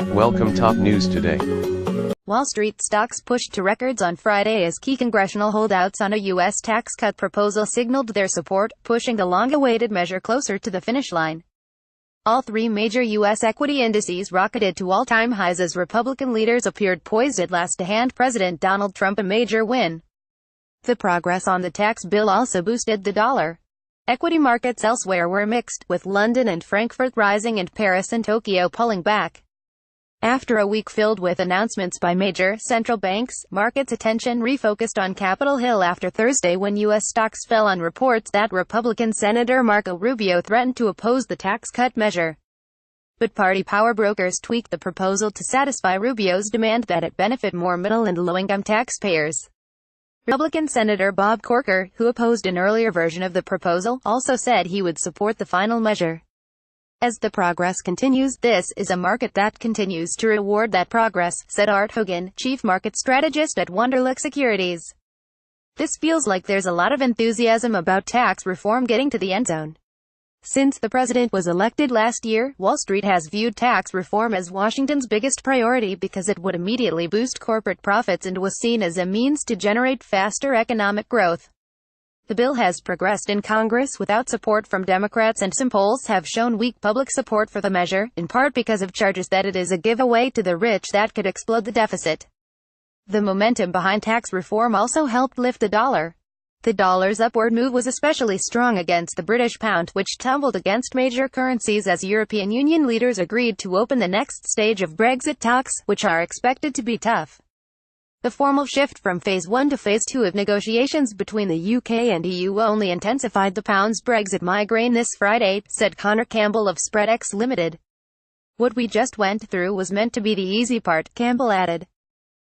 Welcome top news today. Wall Street stocks pushed to records on Friday as key congressional holdouts on a U.S. tax cut proposal signaled their support, pushing the long-awaited measure closer to the finish line. All three major U.S. equity indices rocketed to all-time highs as Republican leaders appeared poised at last to hand President Donald Trump a major win. The progress on the tax bill also boosted the dollar. Equity markets elsewhere were mixed, with London and Frankfurt rising and Paris and Tokyo pulling back. After a week filled with announcements by major central banks, markets' attention refocused on Capitol Hill after Thursday when U.S. stocks fell on reports that Republican Senator Marco Rubio threatened to oppose the tax cut measure. But party power brokers tweaked the proposal to satisfy Rubio's demand that it benefit more middle and low-income taxpayers. Republican Senator Bob Corker, who opposed an earlier version of the proposal, also said he would support the final measure. As the progress continues, this is a market that continues to reward that progress, said Art Hogan, chief market strategist at Wunderlich Securities. This feels like there's a lot of enthusiasm about tax reform getting to the end zone. Since the president was elected last year, Wall Street has viewed tax reform as Washington's biggest priority because it would immediately boost corporate profits and was seen as a means to generate faster economic growth. The bill has progressed in Congress without support from Democrats, and some polls have shown weak public support for the measure, in part because of charges that it is a giveaway to the rich that could explode the deficit. The momentum behind tax reform also helped lift the dollar. The dollar's upward move was especially strong against the British pound, which tumbled against major currencies as European Union leaders agreed to open the next stage of Brexit talks, which are expected to be tough. The formal shift from Phase 1 to Phase 2 of negotiations between the UK and EU only intensified the pound's Brexit migraine this Friday, said Connor Campbell of SpreadX Limited. What we just went through was meant to be the easy part, Campbell added.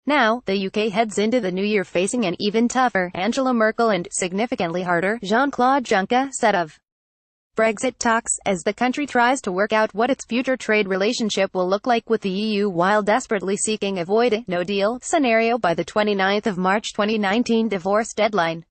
Now, the UK heads into the new year facing an even tougher Angela Merkel and, significantly harder, Jean-Claude Juncker set of Brexit talks, as the country tries to work out what its future trade relationship will look like with the EU while desperately seeking avoid a no-deal scenario by the 29th of March 2019 divorce deadline.